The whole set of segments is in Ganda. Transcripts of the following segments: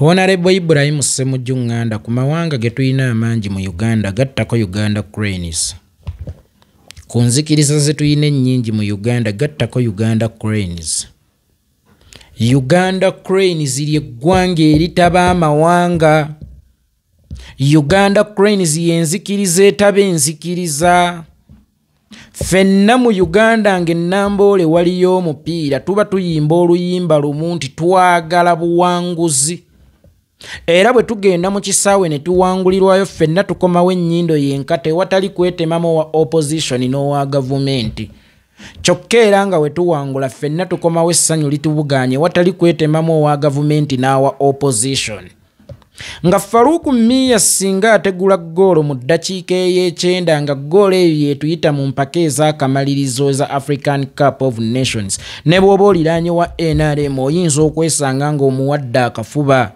Honorable Ibrahim Ssemujju Nganda ku mawanga ge tulina amangi mu Uganda gattako Uganda Cranes. Ku nzikiriza ze tulina ennyingi mu Uganda gattako Uganda Cranes. Uganda Cranes ly'eggwanga eritaba amawanga. Uganda Cranes y'enzikiriza etaba enzikiriza. Ffenna mu Uganda ng'ennamboole waliyo omupiira tuba tuyimba oluyimba lumu nti twagala buwanguzi. Era bwe tugenda mu kisaawe ne tuwangulirwayo ffenna tukomawo ennyindo yenka tewatali kwetemamu wa opposition n'owa gavumenti. Kyokka era nga we tuwangula ffenna tukomawo essanyu litubuganye watali kwetemamu owa gavumenti n'awa opposition. Nga Faruku Miya singa ategula ggoolo mu ddakiika ey'ekyenda nga ggoolo eyo yetuyita mu mpaka ez'akamalirizo za African Cup of Nations ne bw'oba oliraanye wa NRM oyinza okwesanga ng'omuwadde akafuba.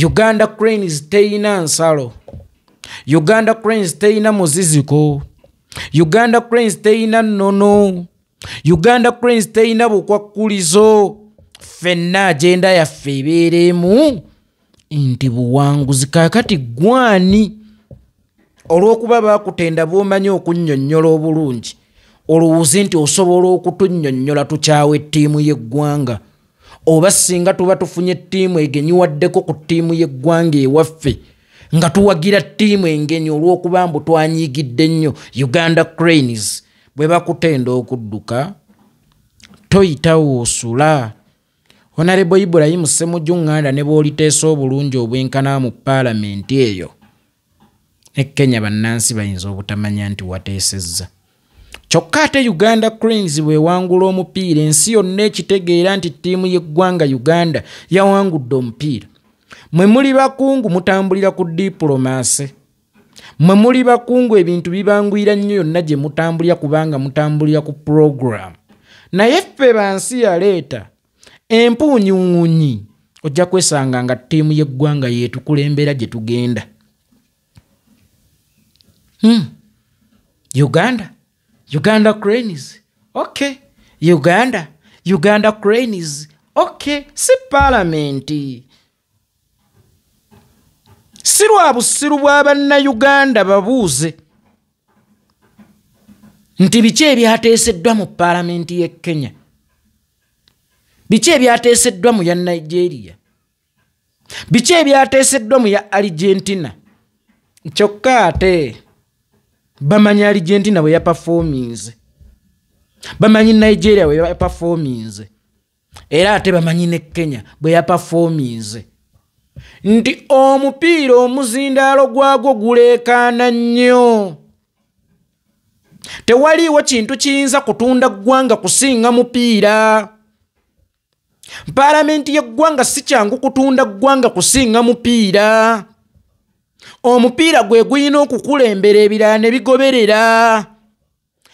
Uganda Cranes teyina nsalo. Uganda Cranes teyina muziziko. Uganda Cranes teyina nnono. Uganda Cranes teyina bukwakkulizo. Ffenna agenda yaffe ebeeremu nti buwanguzi. Kaakati gwani olw'okuba baakutenda bw'omanyi okunnyonnyola obulungi olowooza nti osobola okutunnyonnyola tukyawa ettiimu y'eggwanga, oba singa tuba tufunye ettiimu egenyiwaddeko ku ttiimu y'eggwanga ewaffe nga tuwagira ttiimu engenyi olw'okuba mbu twanyiigidde nnyo Uganda Cranes bwe bakutenda okudduka toyitawo osula. Honorable Ibrahim Ssemujju Nganda ne bw'oliteesa obulungi obwenkana mu paalamenti eyo ne Kenya bannansi bayinza obutamanya nti wateesezza. Kyokka ate Uganda Cranes bw'ewangula omupiira ensi yonna ekitegeera nti ttiimu y'eggwanga Uganda yawangudde omupiira. Mwe muli bakungu mutambulira ku diplomasi. Mwe muli bakungu ebintu bibanguyira nnyo yonna gye mutambulira kubanga mutambulira ku program. Naye ffe bansi yaleeta empuunyuunyi ojja kwesanga nga ttiimu y'eggwanga yeetukulembera gye tugenda. Uganda Cranes. Okay. Uganda Cranes. Okay. Si parliamenti. Si lwa busiru bwa bannayuganda babuuze nti biki ebyateeseddwa mu paalamenti y'e Kenya. Biki ebyateeseddwa mu ya Nigeria. Biki ebyateeseddwa mu ya Argentina. Kyokka ate bamanyi Argentina bwe yaperforminze, bamanyi Nigeria bwe yaperforminze, era ate bamanyi ne Kenya bwe yaperforminze nti omupiira omuzindaalo gwagwo guleekaana nnyo. Tewaliiwo kintu kiyinza kutunda ggwanga kusinga mupiira. Paalamenti y'eggwanga si kyangu kutunda ggwanga kusinga mupiira. Omupiira gwe guyina okukulembera ebirala ne bigoberera.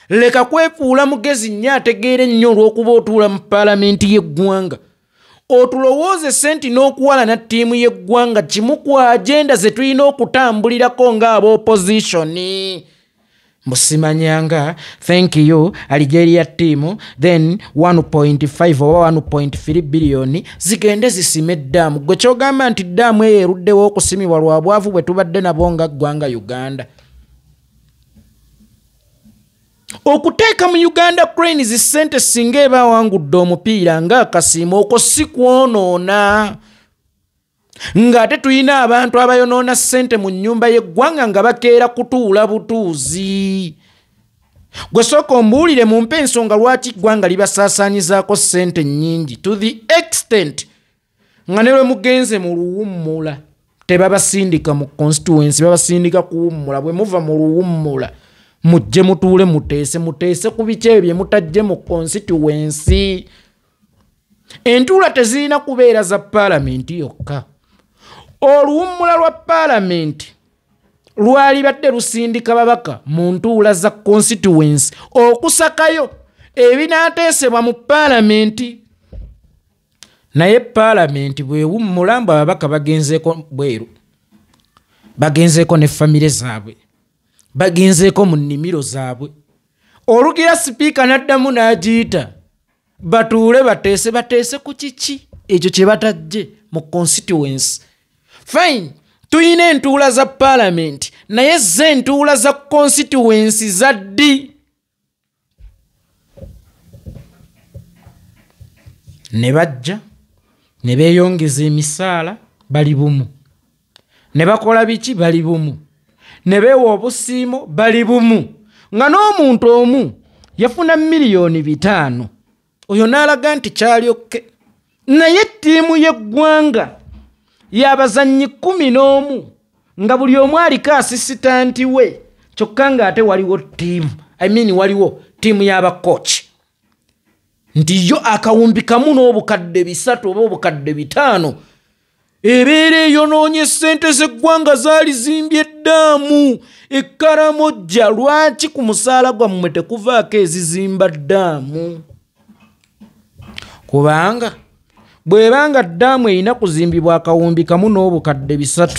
Leka kwefuula mugezi nnyo ategeere nnyo olw'okuba otuula mu paalamenti y'eggwanga. Otulowooze senti n'okuwalana ttiimu y'eggwanga kimu ku agenda ze tulina okutambulirako ng'aboopozitioni. Musimanyanga, thank you, Algeria team, then 1.5 oba 1.3 billion zigende zisime eddamu. Gwe kyogamba nti ddamu eyo eruddewo okusimibwa lwa bwavu bwe tubadde nabo nga ggwanga Uganda. Okuteeka mu Uganda Cranes ssente singa eba wangudde omupiira ng'akasiimo okwo si kwonoona. Ng'ate tulina abantu abayonoona ssente mu nnyumba y'eggwanga nga bakeera kutuula butuuzi. Gwe sooka ombuulire mumpe ensonga lwaki eggwanga libasaasaanyizaako ssente nnyingi to the extent nga ne lwe mugenze mu luwummula tebabasindika mu constituency, babasindika kuwummula. Bwe muva mu luwummula mujje mutuule muteese ku biki ebyo bye mutajje mu constituency. Entuula tezirina kubeera za paalamenti yokka. Oluwummula lwa paalamenti lwali badde lusindika babaka mu ntuula za constituency okusakayo ebinaateesebwa mu paalamenti. Naye paalamenti bwewummula mbu ababaka bagenzeeko bweru, bagenzeeko ne famire zaabwe, bagenzeeko mu nnimiro zaabwe. Olugira sipiika n'addamu n'agiyita batuule bateese ku kiki ekyo kye batajje mu constituency. Fine, tuyina entuula za parliament naye ze entuula za constituency za ddi. Ne bajja ne beeyongeza emisaala bali bumu, ne bakola biki bali bumu, ne beewa obusiimo bali bumu, nga n'omuntu omu yafuna miliyoni 5 oyo n'alaga nti kyalyokke. Naye ttiimu y'eggwanga y'abazannyi 11 nga buli omu aliko asisitanti we, kyokka ng'ate waliwo ttiimu, waliwo ttiimu y'abakochi nti yo akawumbi kamu n'obukadde 3 oba obukadde 5 ebeera eyonoonye ssente z'eggwanga zaali zimbye eddaamu Ekkaramojja. Lwaki ku musaala gwammwe tekuvaako ezizimba ddaamu? Kubanga bw'ebanga ddaamu erina kuzimbibwa akawumbi kamu n'obukadde 3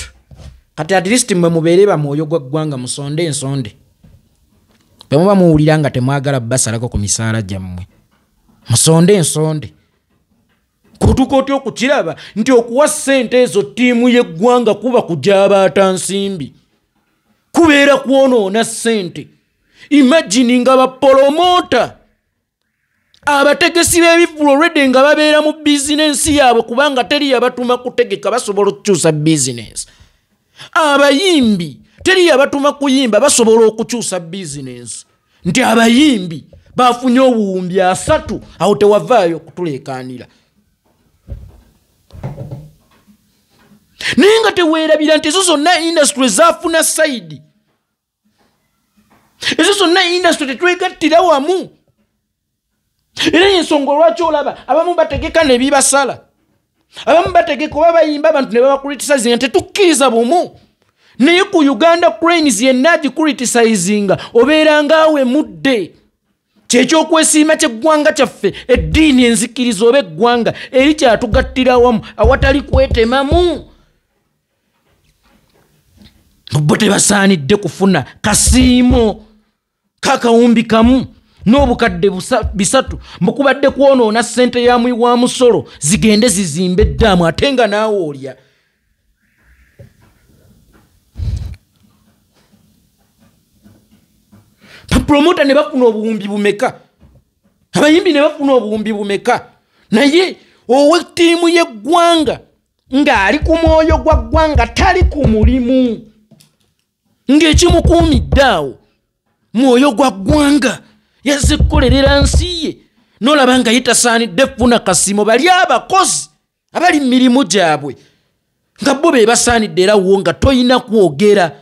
kati at least mwe mubeere bamwoyo gw'eggwanga musonde ensonde. Bwe muba muwulira nga temwagala basalako ku misaala gyammwe musonde ensonde. Kutuka otya okukiraba nti okuwa ssente ezo ttiimu y'eggwanga kuba kujabaata nsimbi, kubeera kwonoona ssente. Imagine nga bapolomota abategesi b'ebivvulu already nga babeera mu bizinensi yaabwe kubanga teri yabatuma kutegeka, basobola okukyusa bizinensi. Abayimbi teri yabatuma kuyimba, basobola okukyusa bizinensi. Nti abayimbi bafunye obuwumbi 3 awo tewavaayo kutuleekaanira. Naye nga teweerabira nti ezo zonna industry zaafuna sayidi, ezo zonna industry tetwegattira wamu. Era y'ensonga lwaki olaba abamu bategeka ne bibasala, abamu bategeka oba bayimba abantu ne babakuritisazinga. Tetukkiriza bumu. Naye ku Uganda Cranes yenna agikuritisizinga obeera ngaawe mudde. Kyekyokwesiima ky'eggwanga kyaffe, eddiini enzikiriza oba eggwanga eri kyatugattira wamu awatali kwetemamu. Bo tebasaanidde kufuna kasiimo kakawumbi kamu n'obukadde 3 mbukubadde kwonoona ssente ya muyi wa musolo zigende zizimbe eddaamu ate nga naawe olya. Promota ne bafuna obuwumbi bumeka, abayimbi ne bafuna obuwumbi bumeka, naye ow'ettiimu y'eggwanga ng'ali ku mwoyo gwa ggwanga tali ku mulimu, ng'ekimukuumidde awo mwoyo gwa ggwanga yazze kukolerera nsi ye. N'olaba nga ye tasaanidde kufuna kasiimo bali abakozi abali mu mirimu gyabwe nga bo be basaanidde era wo nga toyina kwogera.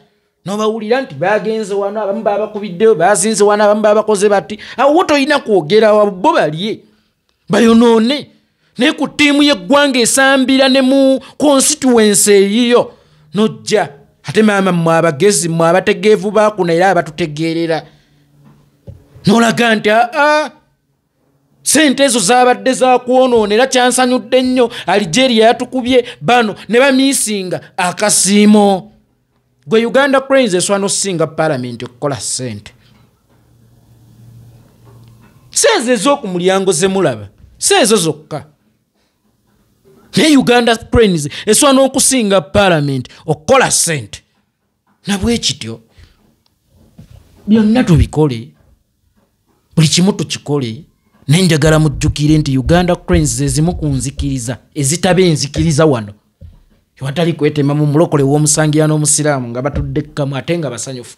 N'obawulira nti bagenze wano, abamu babakubiddeyo, bazinze wano, abamu babakoze bati, awo toyina kwogera, bo balye bayonoone. Naye ku ttiimu y'eggwanga esambira ne mu constituency eyiyo nojja ate maama mmwe abagezi mmwe abategeevu baakuna era abatutegeerera n'olaga nti ssente ezo zaabadde za kwonoonera. Kyansanyudde nnyo Algeria yatukubye bano ne bamiisinga akasiimo. Gwe Uganda Cranes eswana osinga parliament okukola ssente. Seezo ez'oku mulyango ze mulaba, seezo zokka. Naye Uganda Cranes eswana okusinga parliament okukola ssente. Nabwe kityo byonna tubikole, buli kimu tukikole. Naye njagala mujjukire nti Uganda Cranes ze zimu ku nzikiriza ezitaba enzikiriza wano. Watali kwetema mu mulokole w'omusangira n'omusiraamu nga batudde kamu ate nga basanyufu.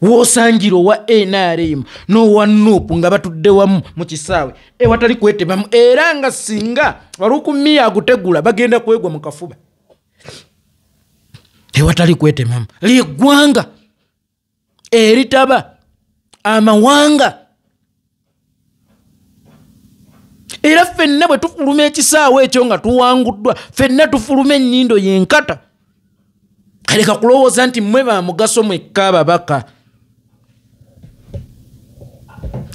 W'osangiro wa NRM n'owa NUP nga batudde wamu mu kisaawe watali kwetemamu, era nga singa walukumiya agutegula bagenda kwegwa mu kafuba. Watali kwetemamu ly'eggwanga eritaba amawanga. Era ffenna bwe tufuluma ekisaawe ekyo nga tuwanguddwa, ffenna tufuluma ennyindo yenkata. Kaleka kulowooza nti mmwe ba mugaso mwekka ababaka.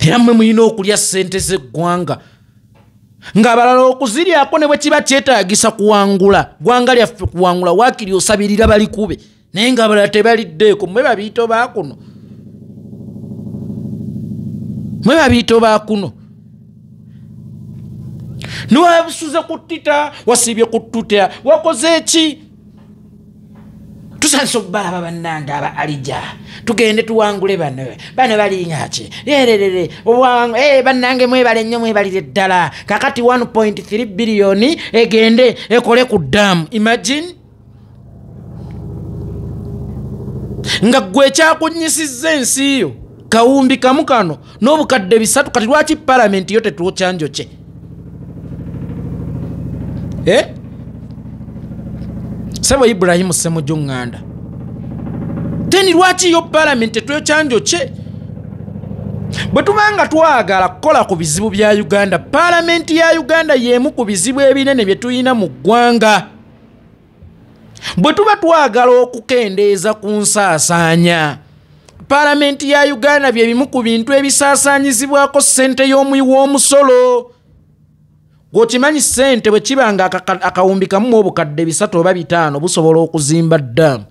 Era mmwe mulina okulya ssente z'eggwanga ng'abalala okuziryako ne bwe kiba kyetaagisa kuwangula ggwanga lyaffe, kuwangula waakiri osabirira balikube, naye ng'abalala tebaliddeeko. Mmwe babiito ba kuno, mmwe babiito ba kuno. Niwabusuza ku Twitter, wasibye ku Twitter, wakoze ki? Tusanso balaba bannange aba alija. Tugende tuwangule bano balinga ki? Yererere bannange mwebale nnyo mwebalire ddala. Kakati 1.3 billion egende ekole ku dam. Imagine nga gwe kyakunyisizza ensi yo kawumbi kamu kano n'obukadde 3 kati lwaki parliament yo tetuwokyanjo kye? Sebo Ibrahim Ssemujju Nganda. Teni lwaki yo parliament tetwekyanjo kye? Bwe tubanga twagala kukola ku bizibu bya Uganda, parliament ya Uganda yemu ku bizibu ebinene bye tuyina mu ggwanga. Bwe tuba twagala okukendeeza ku nsaasaanya, parliament ya Uganda bye bimu ku bintu ebisaasaanyizibwako ssente y'omuwi w'omusolo. Gwokimanyi ssente bwe kibanga akawumbi kamu obukadde 3 oba 5 busobola okuzimba ddamu.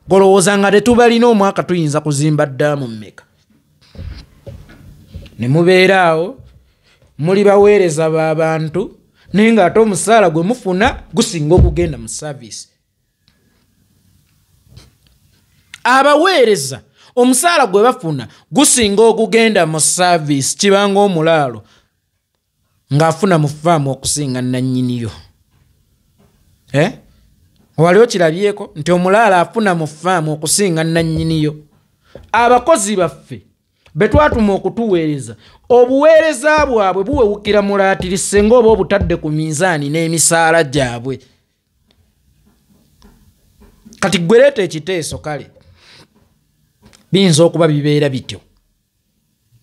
Golowooza nga tetubalina omwaka tuyinza kuzimba ddamu mmeka? Ne mubeeraawo muli baweereza b'abantu naye ng'ate omusaala gwe mufuna gusinga okugenda mu service. Abaweereza omusaala gwe bafuna gusinga okugenda mu service, kibanga omulaalo ng'afuna mu faamu okusinga nannyiniyo. Wali okirabyeko nti omulaala afuna mu faamu okusinga nannyiniyo. Abakozi baffe be twatuma okutuweereza, obuweereza bwabwe buwewukira mulaatiri senga oba obutadde ku minzaani n'emisaala gyabwe. Kati gwe leeta ekiteeso kale biyinza okuba bibeera bityo.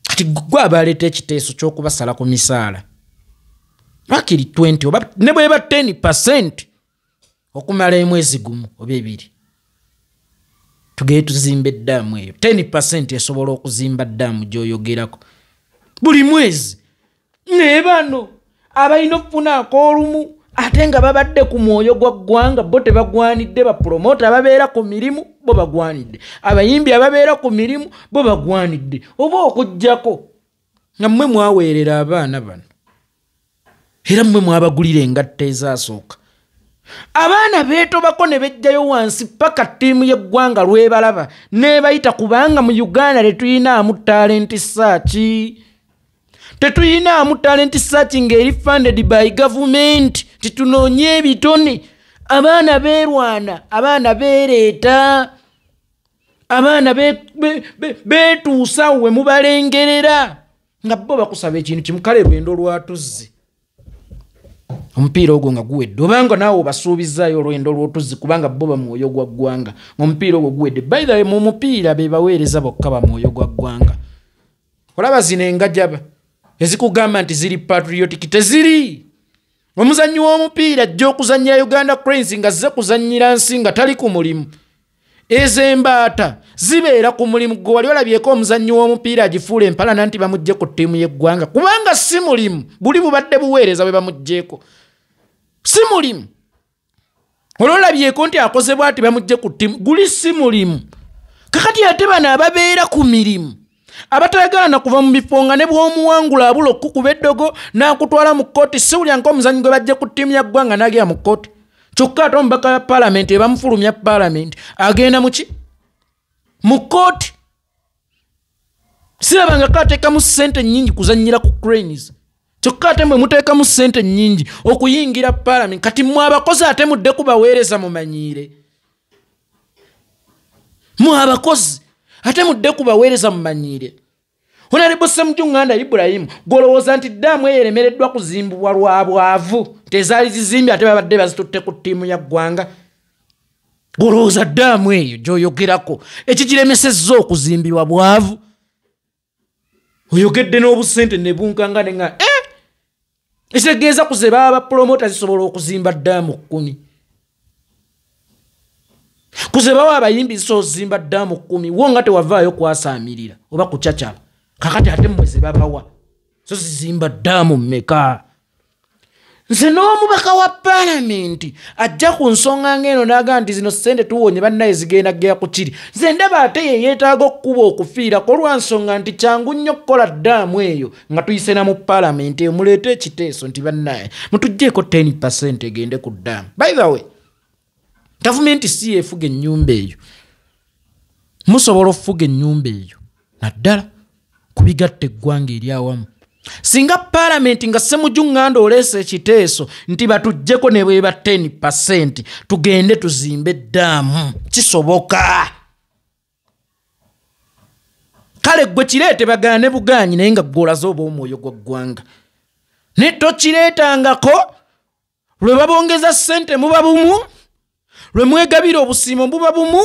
Kati gwe abaleeta ekiteeso ky'okubasala ku misaala bakiri 20 oba ne bweba 10% okumala emwezi gumu oba 2. Tugende tuzimbe eddamu eyo 10% esobola okuzimba ddamu gy'oyogerako buli mwezi. Ne bano abalina okufunaako olumu ate nga babadde ku mwoyo gwa ggwanga bo tebagwanidde. Bapromota ababeera ku mirimu bo bagwanidde, abayimbi ababeera ku mirimu bo bagwanidde. Oba okuggyako nga mmwe mwaweerera abaana bano era mmwe mwabagulira engatta ezaasooka. Abaana beetobako ne bejjayo wansi paka ttiimu y'eggwanga lwebalaba neebayita, kubanga mu Uganda tetuyinaamu talent search. Tetuyinaamu talent search ng'eri funded by government. Titunoonye ebitone. Abaana beerwana, abaana beereeta, abaana beetuusa we mubalengerera nga bo bakusaba ekintu kimu. Kale lwendo lwatuzzi omupiira ogwo nga guwedde, obanga naawe obasuubizaayo olwendo lw'otuzzi kubanga bo bamwoyo gwa ggwanga. Omupiira ogwo guwedde. By the way, mu mupiira be baweereza bokka bamwoyo gwa ggwanga. Olaba zino engajaba ezikugamba nti ziri patriotic teziri. Omuzannyi w'omupiira ajja okuzannyira Uganda Cranes nga zze kuzannyira nsi nga tali ku mulimu. Ez'embaata zibeera ku mulimu. Gwe wali olabyeko omuzannyi w'omupiira agifuula empalana nti bamugje ku ttiimu y'eggwanga kubanga si mulimu. Buli bubadde buweereza bwe bamugjeeko si mulimu. Olwolabyeko nti akozebwa ati bamugje ku ttiimu, guli si mulimu. Kakati ate bano ababeera ku mirimu abatayagala na kuva mu bifo nga ne bw'omuwangula abula okukuba eddogo n'akutwala mu kkooti, siwulya nk'omuzannyi gwe bajje ku ttiimu ya ggwanga n'agera mu kkooti. Kyokka ate omubaka wa paalamenti ebamufulumya paalamenti agenda mu ki? Mu kkooti. Sirabangako ateekamu ssente nnyingi kuzannyira ku Cranes. Kyokka ate mwe muteekamu ssente nnyingi okuyingira paalamenti. Kati mwe abakozi ate mudde kubaweereza mumanyiire. Mwe abakozi ate mudde kubaweereza mumanyiire. Honorable Ssemujju Nganda Ibrahim, golowooza nti ddaamu eyo eremereddwa kuzimbibwa lwa bwavu tezaali zizimbye ate babadde bazitutte ku ttiimu ya ggwanga? Golowooza ddaamu eyo gy'oyogerako ekigiremesezza okuzimbibwa bwavu? Oyogedde n'obusente ne bunkanga ne nga ekitegeeza kuze baba promota zisobola okuzimba ddaamu 10. Kuze bawa abayimbi zisobola okuzimba ddaamu 10 wo nga tewavaayo kwasaamirira oba kucacala. Kakati ate mmwe ze babawa so zizimba ddaamu mmeka? nze n'omubaka wa paalamenti ajja ku nsonga ng'eno n'agamba nti zino ssente tuwonye bannaye zigenda gera ku kiri nze ndaba ate ye yeetaaga okukuba okufiirako lwa nsonga nti kyangu nnyo kukola ddaamu eyo nga tuyise na mu paalamenti eyo muleete ekiteeso nti bannaye mutuggyeko 10% egende ku ddaamu. By the way, gavumenti si yeefuga ennyumba eyo, musobola okufuga ennyumba eyo naddala kubigatta eggwanga eri awamu. Singa paalamenti nga Ssemujju oleese ekiteeso nti batuggyeko ne bweba 10% tugende tuzimbe eddaamu, kisoboka. Kale gwe kireete bagaane bugaanyi naye nga gwolaze oba omwoyo gwa ggwanga. Ne tokireetangako lwe babongeza ssente muba bumu, lwe mwegabira obusiimo buba bumu,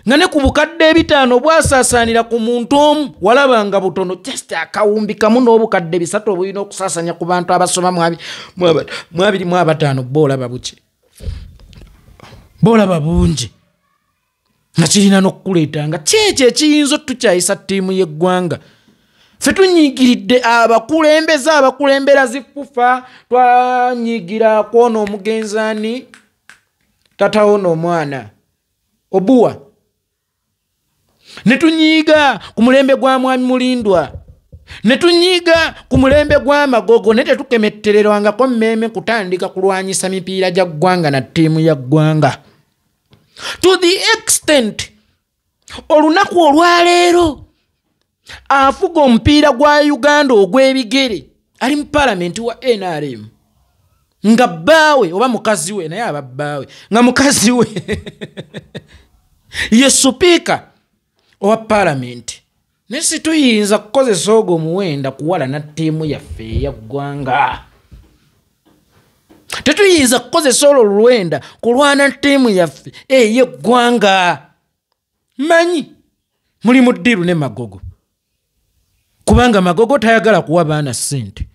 nga ne ku bukadde 5 bwasaasaanira ku muntu omu walabanga butono, just akawumbi kamu n'obukadde 3 obulina okusaasanya ku bantu abasoma mu 25 boolaba buki, boolaba bungi nga kirina n'okukuleetanga kyekyo ekiyinza tukyayisa ttiimu y'eggwanga. Ffe tunyiigiridde abakulembera zikufa, twanyiigira kwona omugenzani tatawona omwana Obuwa, ne tunyiiga ku mulembe gwa Mwami Mulindwa, ne tunyiiga ku mulembe gwa Magogo, ne tetukemettererwangako mmeeme kutandika kulwanyisa mipiira gya ggwanga na ttiimu ya ggwanga. To the extent olunaku olwaleero afuga omupiira gwa Uganda ogw'ebigere ali mu paalamenti wa NRM nga bbaawe oba mukazi we, naye aba bbaawe nga mukazi we ye supiika owa paalamenti. Ne situyinza kukozesa ogwo muwenda kuwalana ttiimu yaffe eyaggwanga. Tetuyinza kukozesa olwo luwenda kulwana ttiimu yaffe ey'eggwanga. Manyi muli mu ddiru ne Magogo, kubanga Magogo tayagala kuwa baana ssente.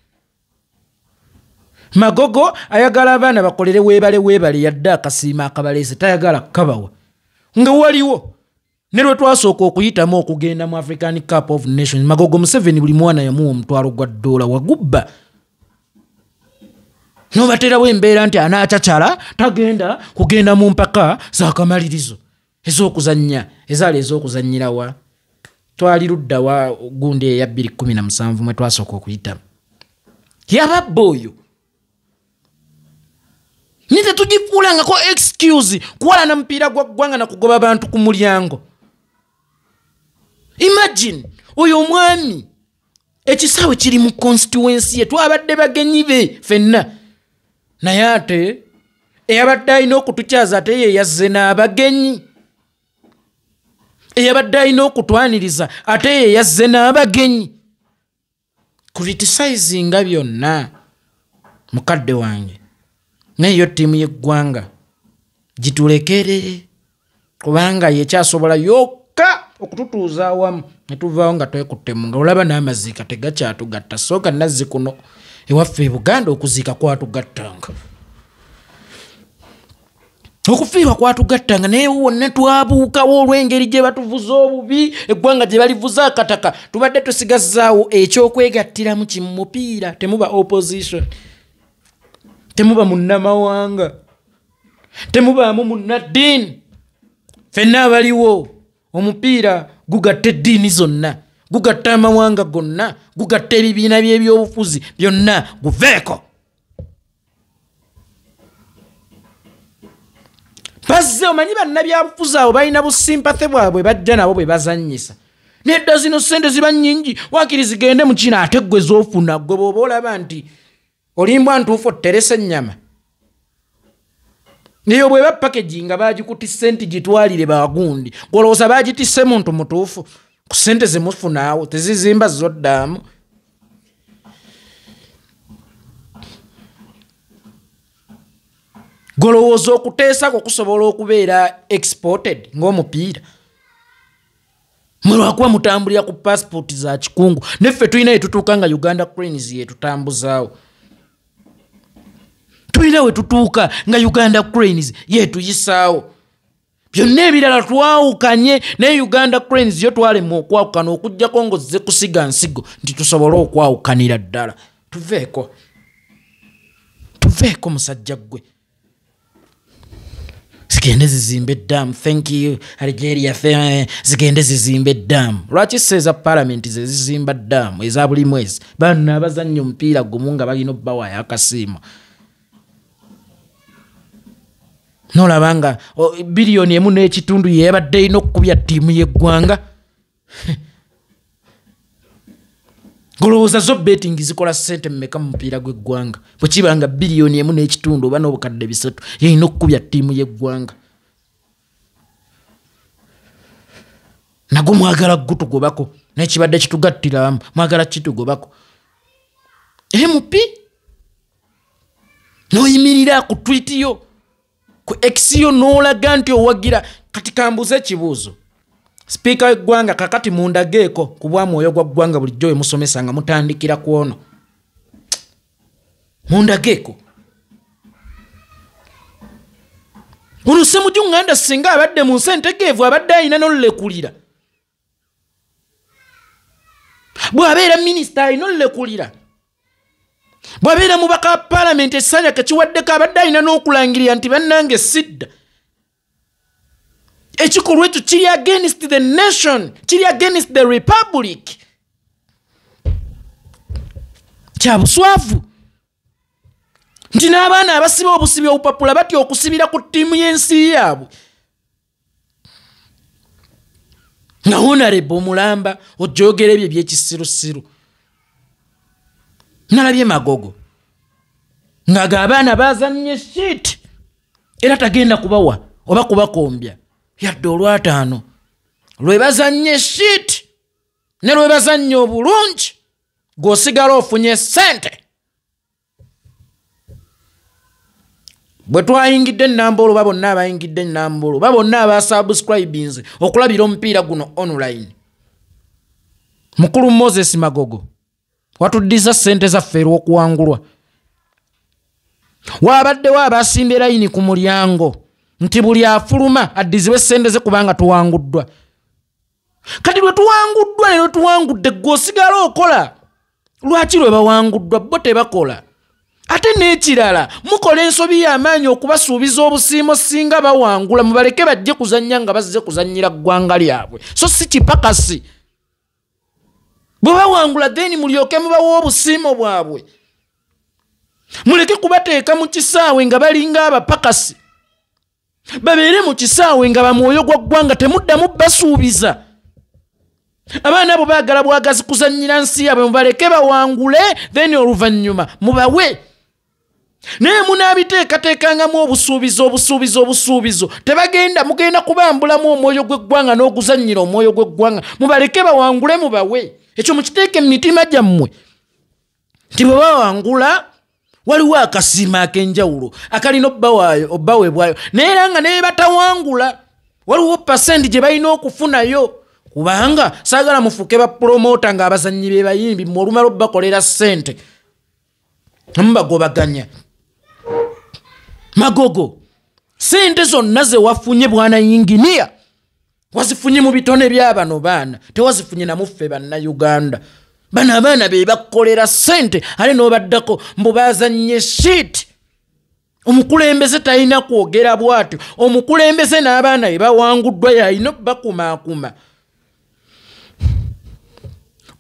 Magogo ayagala abaana bakolere weebale yadde akasiima akabaleese tayagala kukabawa. Nga waliwo ne lwe twasooka okuyitamu okugenda mu African Cup of Nations, Magogo Museveni buli mwana yamuwa $1,000 wagubba. Nobaterawo embeera nti anaacacala tagenda kugenda mu mpaka z'akamalirizo ez'okuzannya ezaali ez'okuzannyirawa. Twali ludda wa gundi eya 2017 mwe twasooka okuyitamu. Yababba oyo nite tugifuulangako excuse kuwalana mupiira gwa ggwanga na kugoba bantu ku mulyango. Imagine oyo omwami ekisaawe kiri mu constituency ye, twabadde bagenyi be ffenna, naye ate eyabadde alina okutukyaza ate ye yazze n'abagenyi, eyabadde alina okutwaniriza ate ye yazze n'abagenyi. Criticizinga byonna mukadde wange, naye ttiimu y'eggwanga gitulekere, kubanga yekyasobola yokka okututuuza awamu ne tuvaawo nga twekuttemu, nga olaba n'amaziika tegakyatugatta. Sooka nazzi kuno ewaffe e Buganda okuziika kwatugattanga, okufiirwa kwatugattanga, naye wonna twabuukawo olw'engeri gye batuvuza obubi, eggwanga gye balivuza akataka. Tubadde tusigazzaawo ekyokwegattiramu kimu mupiira. Temuba opposition, temuba munnamawanga, temubaamu munnaddiini. Ffenna abaliwo omupiira gugatta eddiini zonna, gugatta amawanga gonna, gugatta ebibiina by'ebyobufuzi byonna, guveeko. Bazze omanyi bannabyabufuzi abo balina busimpathe bwabwe bajja nabo bwe bazannyisa. Nedda zino ssente ziba nnyingi, waakiri zigende mu kino ate ggwe z'ofuna ggwe bw'oba olaba nti olimbwa ntuufu otteresa ennyama. Niyo bwe ba packaging nga baagikutisse nti gitwalire bagundi, gwolowooza baagitisse muntu mutuufu ku ssente ze mufunaawo tezizimba zoddaamu. Golowooza okuteesako okusobola okubeera exported ng'omupiira. Mulwakuba mutambulira ku passport za kikungu, neffe tulina yetutuuka nga Uganda Cranes yetutambuzaawo. Tulina we tutuuka nga Uganda Cranes yetuyisaawo. Byonna ebirala twawukanye, naye Uganda Cranes yo twalema okwawukana okuggyako ng'ozze kusiga nsigo nti tusobole okwawukanira ddala. Tuveeko Feko musajja gwe. Zigende zizimbe dam. Thank you Algeria zigende zizimbe dam. Lwaki seza parliament ze zizimba dam eza buli mwezi. Bana abazannyo mpira gumunga balino bawa yakasima. Nolabanga billion emu n'ekitundu yebadde ino okubya ttiimu y'eggwanga. Golowooza zo betting zikola ssente mmeka mu mupiira gw'eggwanga bwe kibanga billion emu n'ekitundu oba n'obukadde 3 yeyina okukubya ttiimu y'eggwanga. Nago mwagala gutugobako n'ekibadde kitugattiramu mwagala kitugobako. MP n'oyimirira ku tweet yo ku X yo n'olaga nti owagira. Kati kambuze ekibuuzo. Speaker w'eggwanga kakati mundageeko ku bwa mwoyo gwa ggwanga bulijjo we musomesa nga mutandikira ku ono. Mundageeko. Ono Ssemujju Nganda singa abadde mu nsi entegeevu abadde ayina n'olulekulira. Bw'abeera minisita ayina olulekulira. Bw'abeera mubaka wa paalamenti essanya kekiwaddeko abadde ayina n'okulangirira nti bannange sidda. Ekikolwa ekyo kiri against the nation, kiri against the republic. Kya buswavu. Nti n'abaana abasiba obusibi obupapula batya okusibira ku ttiimu y'ensi yaabwe. Nga Honorable Omulamba ojjogera ebyo eby'ekisirusiru. Nalabye Magogo nga abaana bazannye shit era tagenda kubawa oba kubakombya. Yadde olwataano lwe bazannye shit ne lwe bazannye obulungi g'osigala ofunye ssente. Bwe twayingidde Nambolo babonna abayingidde Nambolo babonna abasubscribinze okulabira omupiira guno online. Mukulu Moses Magogo watuddiza ssente zaffe olw'okuwangulwa. Wabaddewo abasimba layini ku mulyango nti buli afuluma addizibwe ssente ze kubanga tuwanguddwa. Kati lwe tuwanguddwa ne lwe tuwangudde gw'osigala okola. Lwaki lwe bawanguddwa bo tebakola? Ate n'ekirala mukola ensobi y'amaanyi okubasuubiza obusiimo singa bawangula mubaleke bajje kuzannya nga bazze kuzannyira ggwanga lyabwe. So si kipakasi. Bwe bawangula then mulyoke mubawa obusiimo bwabwe. Muleke kubateeka mu kisaawe nga balinga abapakasi. Babeere mu kisaawe nga bamwoyo gwa ggwanga temuddamu basuubiza. Abaana abo baagala bwagazi kuzannyira nsi yaabwe mubaleke bawangule then oluvannyuma mubawe. Naye munaabiteekateekangamu obusuubizo tebagenda mugenda kubambulamu omwoyo gw'eggwanga n'oguzannyira omwoyo gw'eggwanga mubaleke bawangule mubawe. Ekyo mukiteeke mu mitima gyammwe nti bwe bawangula waliwo akasiima ak'enjawulo akalina obbaweebwayo naye era nga naye batawangula waliwo pasenti gye balina okufunayo kubanga saagala mufuuke bapromota nga abazannyi be bayimbi mmwe olumala obbakolera ssente mubagobaganya. Magogo ssente zonna ze wafunye bwana yinginiya wazifunye mu bitone bya bano baana tewazifunye namuffe bannayuganda. Bano abaana be bakolera ssente ale n'obaddako mbu bazannye shit. Omukulembeze talina kwogera bw'atyo. Omukulembeze n'abaana be bawanguddwa yalina bakumaakuma.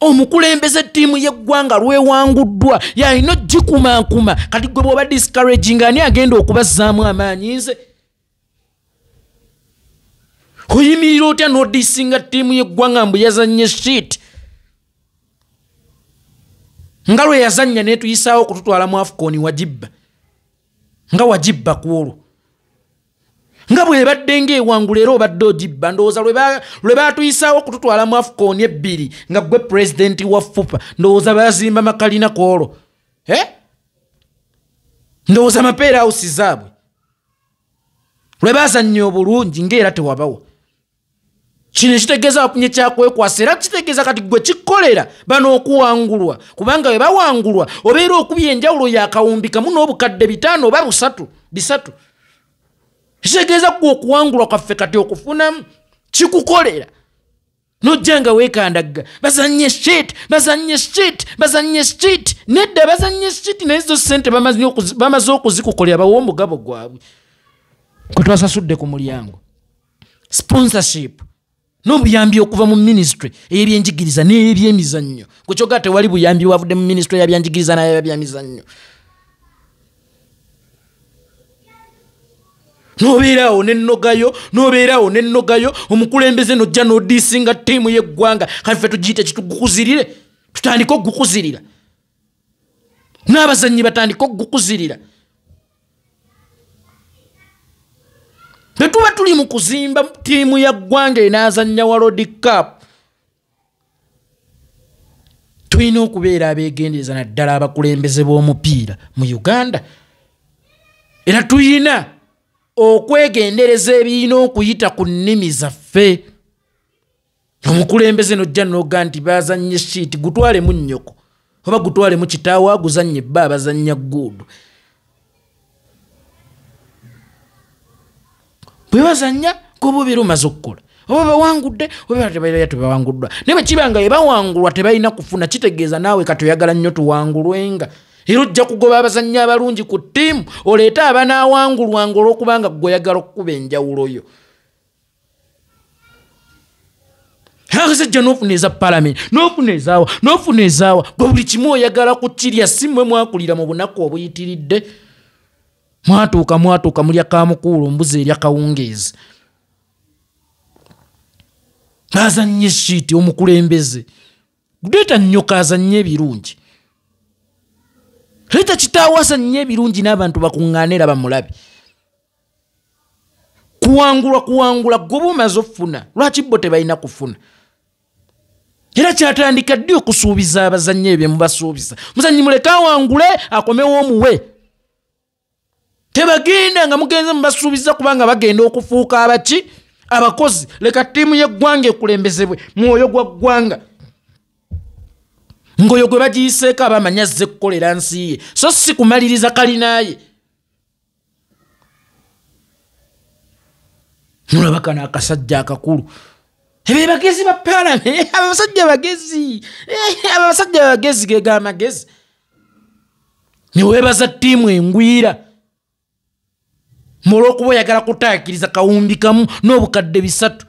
Omukulembeze ttiimu y'eggwanga lwewanguddwa yalina gikumaakuma. Kati gwe bw'oba discouraging ani agenda okubazzaamu amaanyi nze? Oyimirira otya n'odisinga ttiimu y'eggwanga mbu yazannye shit? Nga lwe yazannya n'etuyisaawo okututwala mu AFCON wagibba. Nga wagibba ku olwo. Nga bwe badde ng'ewangula era obadde ogibba ndowooza lwe baatuyisaawo okututwala mu AFCON 2 nga gwe pulezidenti wa FUPA ndowooza bazimba makalina ku olwo. Ndowooza mapeera hawusi zaabwe. Lwe bazannye obulungi ng'era tewabawa. Kino kitegeeza wapunye kyakwekwasa era kitegeeza kati gwe kikolera bano okuwangulwa kubanga bwe bawangulwa obeera okubya enjawulo yakawumbi kamu n'obukadde 5 oba 3 kitegeeza gwe okuwangulwa kwaffe kati okufunamu kikukolera Nojanga wekandaga bazanye shit nedda bazanye shit nezo sente bamaze okuzikukolera bawo mugabo gwabwe ko twasasudde ku mulyango sponsorship n'obuyambi okuva mu ministry ey'ebyenjigiriza n'ebyemizannyo kukyoga tewali buyambi wavudde mu ministry y'ebyenjigiriza n'ebyemizannyo nobeerawo nennogayo omukulembeze nojja n'odiisinga ttiimu y'eggwanga kale ffe tugiyite kitugukuzirire tutandika okugukuzirira n'abazannyi batandika okugukuzirira tetuba tuli mu kuzimba ttiimu ya ggwanga enaazannya World Cup tulina okubeera abeegendereza naddala abakulembeze b'omupiira mu Uganda era tulina okwegendereza ebiina okuyita ku nnimi zaffe omukulembeze nojja noga nti bazanye shit gutwale mu nnyoko oba gutwale mu kitaawo aguzanye bba abazanya gguudu bwe bazanya gobo biro maze okukola oba bawangudde oba tebawanguddwa ne bwe kibanga ebawangulwa tebalina kufuna kitegeeza naawe katoyagala nnyo tuwangulwenga era ojja kugoba abazannyi abalungi ku ttiimu oleeta abanaawangulwanga olw'okubanga gweoyagala okukuba enjawulo yo hakasajja n'ofuna eza palamenti n'ofuna ezaawa bwe buli kimu oyagala kukirya si mmwe mwakulira mu bunaku obuyitiridde mwatuuka mulya kamukuulu mbuzi erya kawungeezi azannye shiti omukulembeze leeta nnyoka azannye ebirungi leeta kitaawo azannye ebirungi n'abantu bakuŋŋaanira bamulabe kuwangula goba omaze okufuna lwaki bo tebalina kufuna era kyatandika ddi okusuubiza abazannyi ebyo mubasuubiza muzannyi muleke awangule akomewo omuwe tebagenda nga mugenze mubasuubiza kubanga bagenda okufuuka abaki abakozi leka ttiimu y'eggwanga ekulembezebwe mwoyo gwa ggwanga ngoyo gwe bagiyiseeko abamanya azze kukolera nsi ye so si kumaliriza kalinaaye nolabaka n'akasajja akakulu ebyo bagezi ba palamenti abasajja bagezi gega amagezi neweebaza ttiimu engwira olw'okuba oyagala kutaakiriza kawumbi kamu n'obukadde 3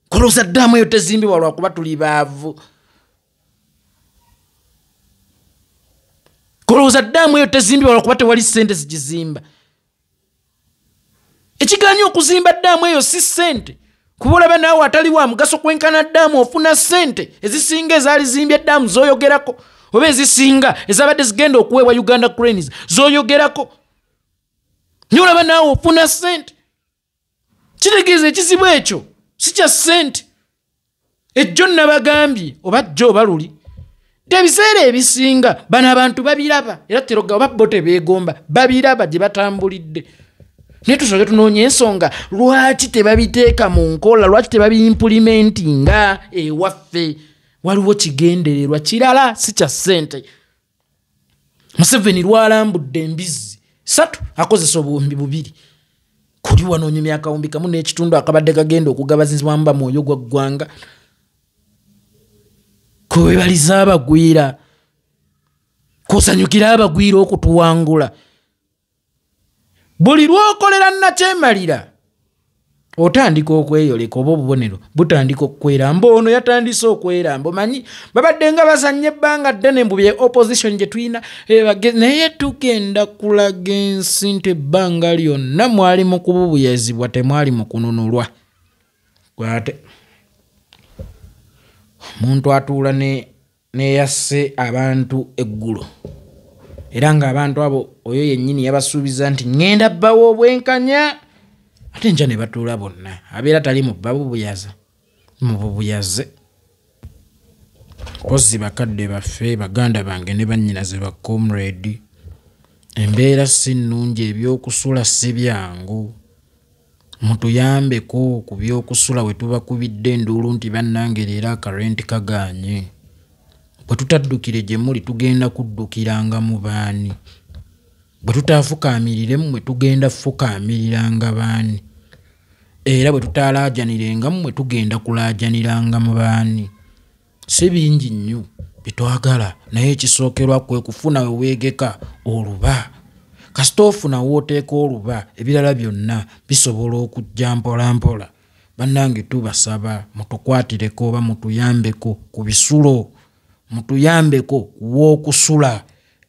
kolooza ddaamu eyo tezimbibwa lwakuba tuli baavu kolooza ddaamu eyo tezimbibwa lwakuba tewali ssente zigizimba ekiganya okuzimba ddaamu eyo si ssente kuba olaba naawe atali wa mugaso kwenkana ddaamu ofuna ssente ezisinga ezaali zimbye ddaamu z'oyogerako oba ezisinga ezabadde zigenda okuweebwa Uganda Cranes z'oyogerako nyolaba naawe ofuna ssente kitegeeza ekizibu ekyo si kya ssente ejjo nabagambye oba jjo oba luli ebiseera ebisinga bano abantu babiraba era teroga oba bo tebeegomba babiraba gye batambulidde naye tusooke tunoonya ensonga lwaki tebabiteeka mu nkola lwaki tebabiimpulimentinga ewaffe waliwo kigendererwa kirala si kya ssente Museveni lwalambudde embizi 3 akozesa obuwumbi 2 kuli wanoonyumya akawumbi kamu n'ekitundu akabadde kagenda okugabazibwamu bamwoyo gwa ggwanga kwebaliza abagwira kusanyukira abagwira okutuwangula buli lwokolera nakyemalira otandika okweyoleka oba obubonero butandika okweramba ono yatandise okweramba omanyi babadde nga bazanye ebbanga ddene mbu bye opposition gye tulina naye tugenda kulaga ensi nti ebbanga lyonna mwali mu kububuyazibwa temwali mu kununulwa kwate omuntu atuula neyasse abantu eggulo era ng'abantu abo oyo yennyini yabasuubiza nti ngenda bbawo obwenkanya ate nja ne batuula bonna abeera tali mu babubuyaza mu bubuyaze kozi bakadde baffe baganda bange ne bannyinaze ba comrade embeera si nnungi ebyokusula si byangu mutuyambeko ku byokusula we tubakubidde enduulu nti bannange leero akarenti kaganye bwe tutaddukire gye muli tugenda kuddukiranga mu baani bwe tutafukaamirire mmwe tugenda fukaamiranga baani era bwe tutaalaajanire mmwe tugenda kulaajaniranga mu baani. Si bingi nnyo bitwagala naye ekisookerwa kwe kufuna we weegeka oluba. Kasita ofuna wooteeka oluba ebirala byonna bisobola okujja mpola mpola. Bannange tubasaba mutukwatireko oba mutuyambeko ku bisulo, mutuyambeko ku w'okusula.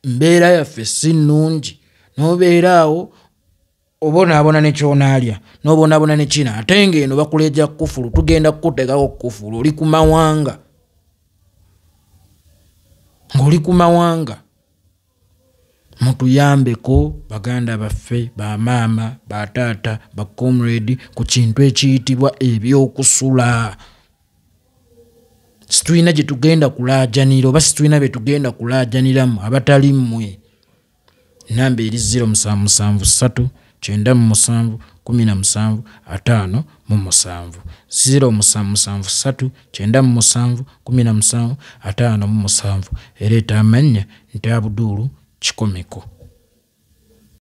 Mbeera yaffe si nnungi, n'obeera awo obonaabona ne kyonaalya n'obonaabona ne kina ate ng'eno bakuleeja kufulu, tugenda kukuteekako kufulu, oli ku mawanga. Ng'oli ku mawanga. Mutuyambeko baganda baffe, bamaama, bataata, bakomredi ku kintu ekiyitibwa ebyokusula. Situlina gye tugenda kulaajanira oba situlina be tugenda kulaajaniramu abatali mmwe. Namba eri 0773 97 17 57 0773 97 17 57 ereeta amannya nti Abdul Kikomeko.